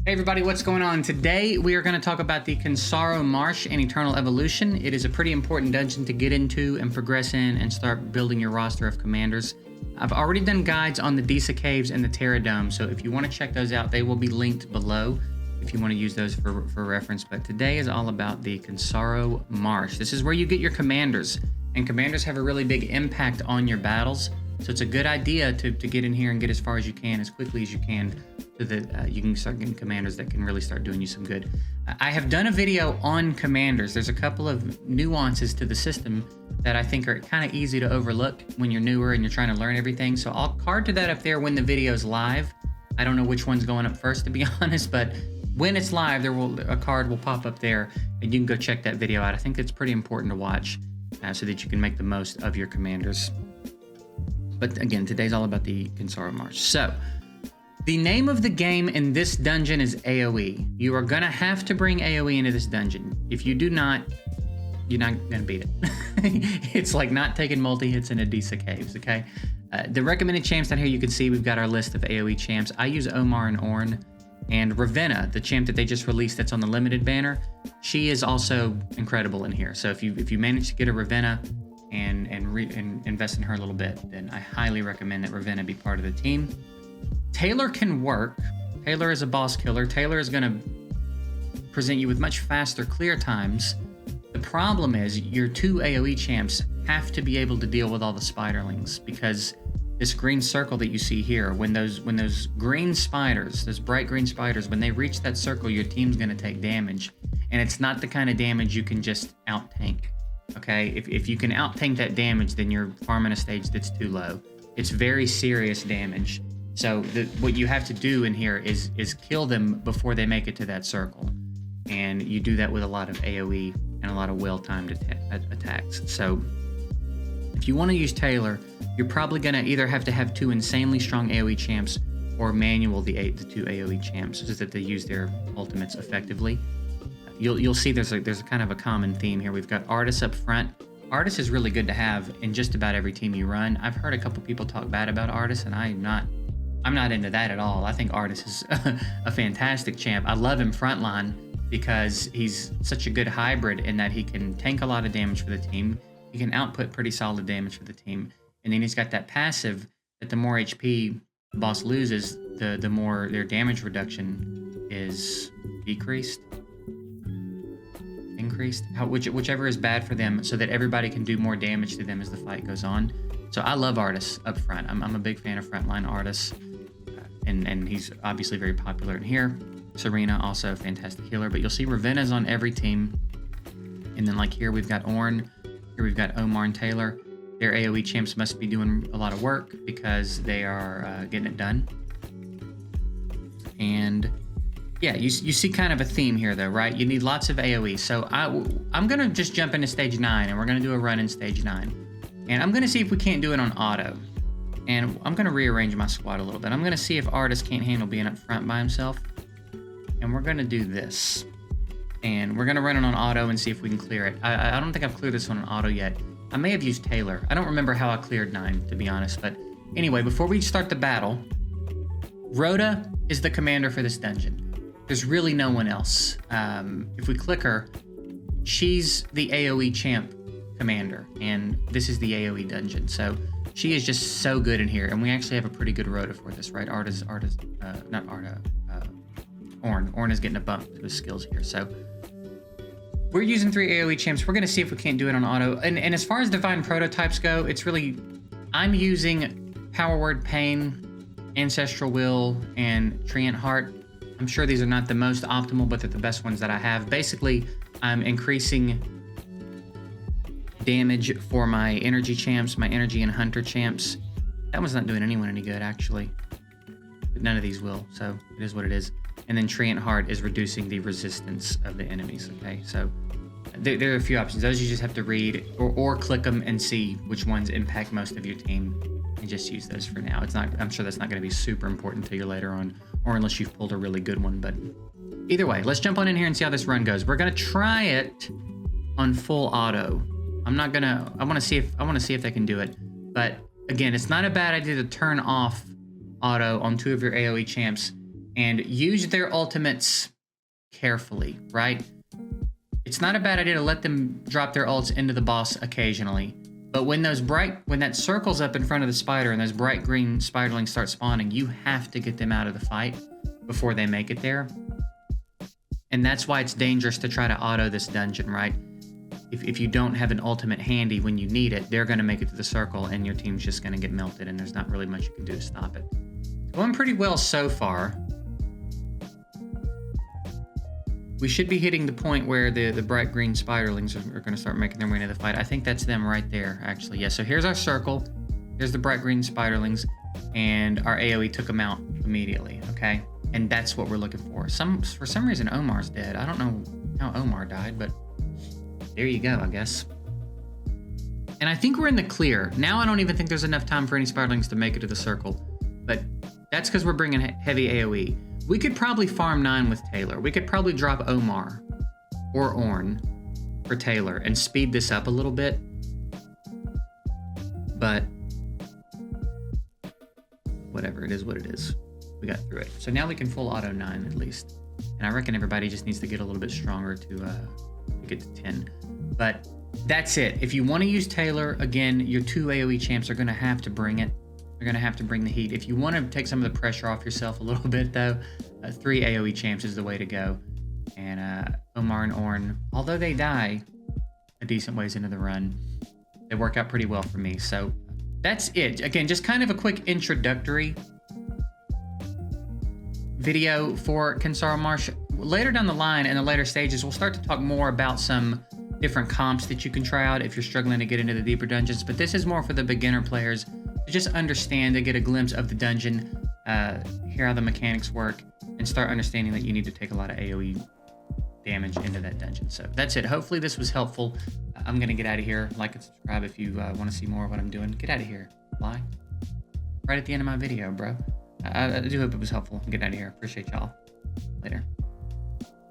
Hey everybody, what's going on? Today we are going to talk about the Cinsaro Marsh and Eternal Evolution. It is a pretty important dungeon to get into and progress in and start building your roster of commanders. I've already done guides on the Disa Caves and the Terra Dome, so if you want to check those out, they will be linked below if you want to use those for reference. But today is all about the Cinsaro Marsh. This is where you get your commanders, and commanders have a really big impact on your battles. So it's a good idea to get in here and get as far as you can, as quickly as you can, so that you can start getting commanders that can really start doing you some good. I have done a video on commanders. There's a couple of nuances to the system that I think are kind of easy to overlook when you're newer and you're trying to learn everything. So I'll card to that up there when the video's live. I don't know which one's going up first, to be honest, but when it's live, a card will pop up there and you can go check that video out. I think it's pretty important to watch so that you can make the most of your commanders. But again, today's all about the Cinsaro Marsh. So, the name of the game in this dungeon is AoE. You are gonna have to bring AoE into this dungeon. If you do not, you're not gonna beat it. It's like not taking multi-hits in a Disa Caves, okay? The recommended champs down here, you can see we've got our list of AoE champs. I use Omar and Ornn, and Ravenna, the champ that they just released that's on the limited banner, she is also incredible in here. So if you manage to get a Ravenna, and invest in her a little bit, then I highly recommend that Ravenna be part of the team. Taylor can work. Taylor is a boss killer. Taylor is going to present you with much faster clear times. The problem is your two AoE champs have to be able to deal with all the spiderlings, because this green circle that you see here, when those green spiders, those bright green spiders, when they reach that circle, your team's going to take damage, and it's not the kind of damage you can just out tank. Okay, if you can out-tank that damage, then you're farming a stage that's too low. It's very serious damage. So what you have to do in here is kill them before they make it to that circle. And you do that with a lot of AoE and a lot of well-timed attacks. So if you want to use Taylor, you're probably going to either have to have two insanely strong AoE champs or manual the two AoE champs so that they use their ultimates effectively. You'll see there's a kind of a common theme here. We've got Artis up front. Artis is really good to have in just about every team you run. I've heard a couple people talk bad about Artis, and I'm not into that at all. I think Artis is a fantastic champ. I love him frontline because he's such a good hybrid in that he can tank a lot of damage for the team. He can output pretty solid damage for the team. And then he's got that passive that the more HP the boss loses, the more their damage reduction is decreased. Increased, whichever is bad for them, so that everybody can do more damage to them as the fight goes on. So I love Artis up front. I'm a big fan of frontline Artis, and he's obviously very popular in here. Serena, also a fantastic healer, but you'll see Ravenna's on every team. And then like here we've got Ornn, here we've got Omar and Taylor. Their AoE champs must be doing a lot of work because they are getting it done. And yeah, you see kind of a theme here though, right? You need lots of AoE. So I'm going to just jump into stage 9, and we're going to do a run in stage 9. And I'm going to see if we can't do it on auto. And I'm going to rearrange my squad a little bit. I'm going to see if Artis can't handle being up front by himself. And we're going to do this. And we're going to run it on auto and see if we can clear it. I don't think I've cleared this one on auto yet. I may have used Taylor. I don't remember how I cleared 9, to be honest. But anyway, before we start the battle, Rhoda is the commander for this dungeon. There's really no one else. If we click her, she's the AoE champ commander, and this is the AoE dungeon. So she is just so good in here, and we actually have a pretty good Rhoda for this, right? Ornn is getting a bump to his skills here. So we're using 3 AoE champs. We're gonna see if we can't do it on auto. And as far as divine prototypes go, it's really, I'm using Power Word Pain, Ancestral Will, and Treant Heart. I'm sure these are not the most optimal, but they're the best ones that I have. Basically, I'm increasing damage for my energy champs, my energy and hunter champs. That one's not doing anyone any good, actually. But none of these will, so it is what it is. And then Treant Heart is reducing the resistance of the enemies, okay? So there are a few options. Those you just have to read or click them and see which ones impact most of your team, and just use those for now. I'm sure that's not going to be super important to you later on, or unless you've pulled a really good one. But either way, let's jump on in here and see how this run goes. We're going to try it on full auto. I want to see if they can do it. But again, it's not a bad idea to turn off auto on 2 of your AoE champs and use their ultimates carefully, right? It's not a bad idea to let them drop their ults into the boss occasionally, but when that circle's up in front of the spider and those bright green spiderlings start spawning, you have to get them out of the fight before they make it there. And that's why it's dangerous to try to auto this dungeon, right? If you don't have an ultimate handy when you need it, they're going to make it to the circle and your team's just going to get melted, and there's not really much you can do to stop it. It's going pretty well so far. We should be hitting the point where the bright green spiderlings are going to start making their way into the fight. I think that's them right there, actually. Yeah, so here's our circle. Here's the bright green spiderlings, and our AoE took them out immediately, okay? And that's what we're looking for. For some reason, Omar's dead. I don't know how Omar died, but there you go, I guess. And I think we're in the clear. Now I don't even think there's enough time for any spiderlings to make it to the circle, but that's because we're bringing heavy AoE. We could probably farm 9 with Taylor. We could probably drop Omar or Ornn for Taylor and speed this up a little bit. But whatever, it is what it is. We got through it. So now we can full auto 9 at least. And I reckon everybody just needs to get a little bit stronger to get to 10. But that's it. If you want to use Taylor, again, your 2 AoE champs are going to have to bring it. They're going to have to bring the heat. If you want to take some of the pressure off yourself a little bit, though, 3 AoE champs is the way to go. And Omar and Ornn, although they die a decent ways into the run, they work out pretty well for me. So that's it. Again, just kind of a quick introductory video for Cinsaro Marsh. Later down the line, in the later stages, we'll start to talk more about some different comps that you can try out if you're struggling to get into the deeper dungeons. But this is more for the beginner players to just understand, to get a glimpse of the dungeon, hear how the mechanics work, and start understanding that you need to take a lot of AoE damage into that dungeon. So that's it. Hopefully this was helpful. I'm going to get out of here. Like and subscribe if you want to see more of what I'm doing. Get out of here. Bye. Right at the end of my video, bro. I do hope it was helpful. Get out of here. Appreciate y'all. Later.